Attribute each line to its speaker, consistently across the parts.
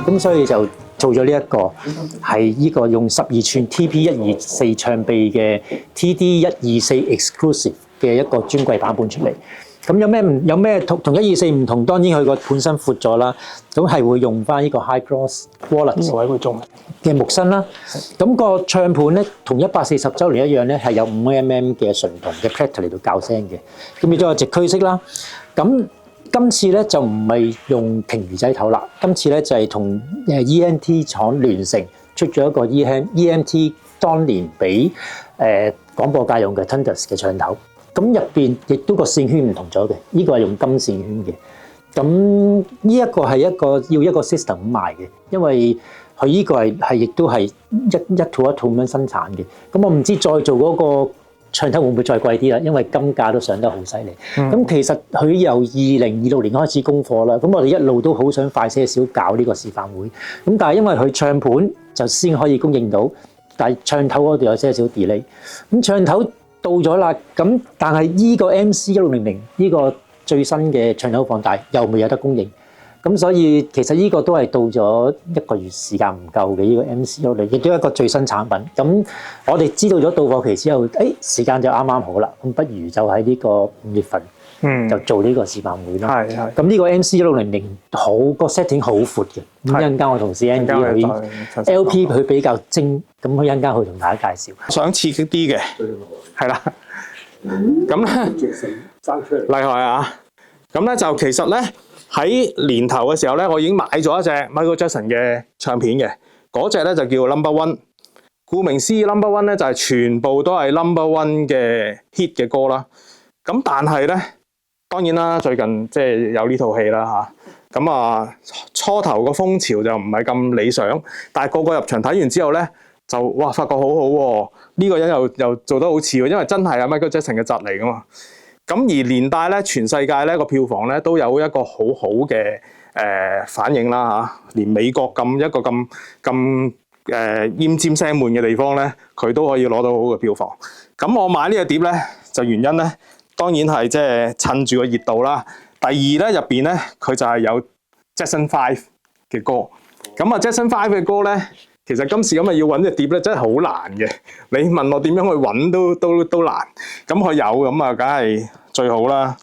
Speaker 1: 咁所以就做咗呢一個係呢個用12寸 TP124 唱臂嘅 TD124 Exclusive 嘅一個尊貴版本出嚟。咁有咩同124唔同？當然佢個本身闊咗啦，咁係會用翻呢個 High Cross Wallet
Speaker 2: 位會中
Speaker 1: 嘅木身啦。咁個唱盤咧同140週年一樣咧，係有5mm 嘅純銅嘅 platter 嚟到校聲嘅。咁亦都有直驅式啦。咁今次咧就唔係用平魚仔頭啦，今次咧就係同EMT 廠聯成出咗一個 EMT 當年俾廣播界用嘅 Tundus 嘅唱頭。咁入邊亦都個線圈唔同咗嘅，呢個係用金線圈嘅。咁呢一個係要一個 system 咁賣嘅，因為佢呢個係亦都係一套咁樣生產嘅。咁我唔知再做嗰個唱頭會唔會再貴啲啦，因為金價都上得好犀利。咁其實佢由2026年開始供貨啦，咁我哋一路都好想快些少搞呢個示範會。咁但係因為佢唱盤就先可以供應到，但係唱頭嗰度有些少 delay。咁唱頭到咗啦，咁但係依個 MC1600呢個最新嘅唱頭放大又未有得供應，咁所以其實呢個都係到咗1個月時間唔夠嘅呢個 MC1600，亦都係一個最新產品。咁我哋知道咗到貨期之後，時間就啱啱好啦，咁不如就喺呢個5月份就做呢個示範會啦。
Speaker 2: 係。咁
Speaker 1: 呢個 MC1600好個 setting 好闊嘅，咁一陣間我同 CND 佢 LP 佢比較精，咁佢一陣間去同大家介紹。
Speaker 2: 想刺激啲嘅，係啦。咁咧厲害啊！咁咧就其實咧喺年頭嘅時候咧，我已經買咗一隻 Michael Jackson 嘅唱片嘅，嗰隻咧就叫 Number One。顧名思義 ，Number One 咧就係全部都係 Number One 嘅 hit 嘅歌啦。咁但係咧，當然啦，最近即係有呢套戲啦嚇。咁初頭個風潮就唔係咁理想，但係個入場睇完之後咧，就哇發覺好好喎！呢個人又做得好似喎，因為真係阿 Michael Jackson 嘅侄嚟噶嘛。咁而連帶咧，全世界咧個票房咧都有一個好好嘅反應啦嚇。連美國一個咁奄尖聲悶嘅地方咧，佢都可以攞到好嘅票房。咁我買呢個碟咧，就原因咧，當然係即係趁住個熱度啦。第二咧，入邊咧佢就係有 Jackson 5嘅歌。咁Jackson 5嘅歌咧，其實今時今日要揾隻碟咧，真係好難嘅。你問我點樣去揾都難。咁佢有咁梗係最好啦。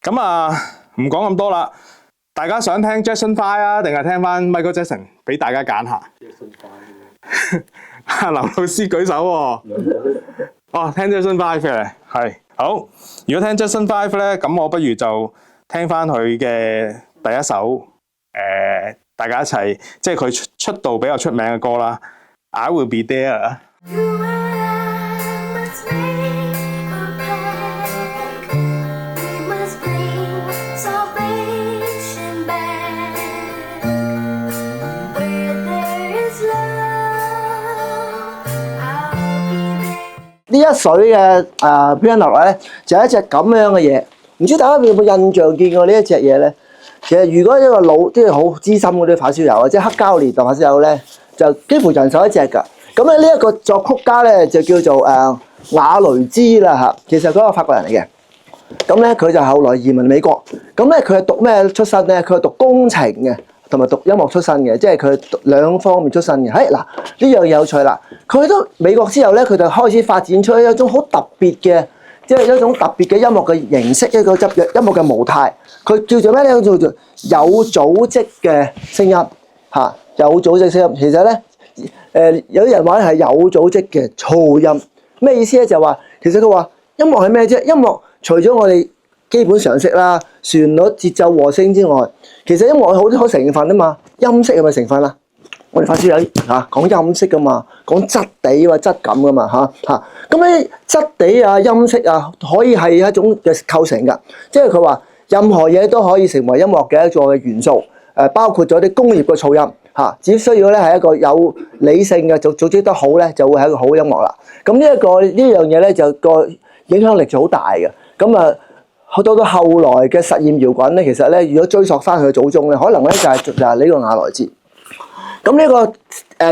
Speaker 2: 咁唔講咁多啦。大家想聽 Jackson 5啊，定係聽翻 Michael Jackson？ 俾大家揀下。劉老師舉手喎。聽 Jackson 5嘅係好。如果聽 Jackson 5咧，咁我不如就聽翻佢嘅第一首大家一齊，即係佢出道比較出名嘅歌啦。I Will Be There。
Speaker 3: 呢一水嘅piano 咧，就係一隻咁樣嘅嘢。唔知大家有冇印象見過呢一隻嘢咧？其實如果一個老即係好資深嗰啲發燒友啊，即係黑膠年代發燒友咧，就幾乎人手一隻㗎。咁咧呢一個作曲家咧就叫做瓦雷茲啦嚇。其實嗰個法國人嚟嘅。咁咧佢就後來移民美國。咁咧佢係讀咩出身咧？佢係讀工程嘅，同埋讀音樂出身嘅，即係佢兩方面出身嘅。嗱呢樣有趣啦。佢去到美國之後咧，佢就開始發展出一種好特別嘅，即係一種特別嘅音樂嘅形式，一個音樂嘅模態。佢叫做咩咧？叫做有組織嘅聲音嚇，有組織聲音。其實咧，有啲人話咧係有組織嘅噪音。咩意思咧？就話其實佢話音樂係咩啫？音樂除咗我哋基本常識啦、旋律、節奏、和聲之外，其實音樂有好多成分啊嘛。音色係咪成分啊？我哋發燒友講音色噶嘛，講質地或質感噶嘛嚇。咁咧質地啊、音色啊，可以係一種嘅構成㗎。即係佢話任何嘢都可以成為音樂嘅一個嘅元素。包括咗啲工業嘅噪音嚇，只需要咧係一個有理性嘅組織得好咧，就會係一個好音樂啦。咁呢樣嘢咧就個影響力就好大嘅。咁到後來嘅實驗搖滾咧，其實咧如果追溯翻佢嘅祖宗咧，可能咧就係呢個瓦萊茲。咁呢個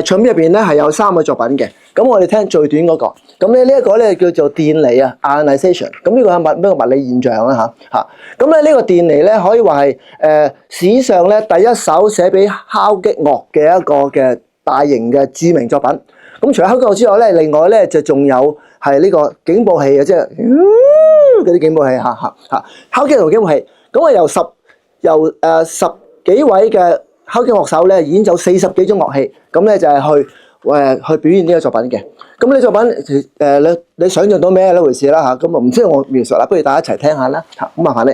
Speaker 3: 唱片入邊咧係有3個作品嘅。咁我哋聽最短嗰個。咁咧呢一個咧叫做電離啊 ionization。咁呢個係咩個物理現象啦嚇。咁咧呢個電離咧可以話係史上咧第一首寫俾敲擊樂嘅一個嘅大型嘅著名作品。咁除咗敲擊樂之外咧，另外咧就仲有係呢個警報器嘅，即係嗰啲警報器嚇。敲擊同警報器。咁啊由十幾位嘅敲擊樂手咧演奏40幾種樂器，咁咧就係去表現呢個作品嘅。咁呢作品你想象到咩呢回事啦嚇？咁啊唔需要我描述啦，不如大家一齊聽下啦嚇。咁麻煩你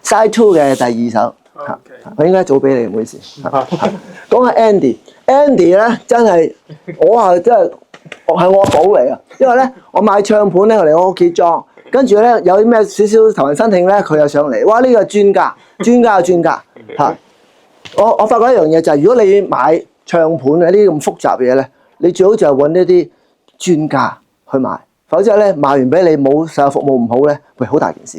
Speaker 3: Side 2嘅第2首嚇，我應該早俾你，唔好意思。講下 Andy 咧，真係我真係係我寶嚟啊！因為咧我買唱盤咧，我嚟我屋企裝，跟住咧有啲咩少少頭暈身㷫咧，佢又上嚟，哇！呢個專家嚇。我發覺一樣嘢就係，如果你買唱盤呢啲咁複雜嘅嘢咧，你最好就揾一啲專家去買，否則咧賣完俾你冇售後服務唔好咧，喂好大件事。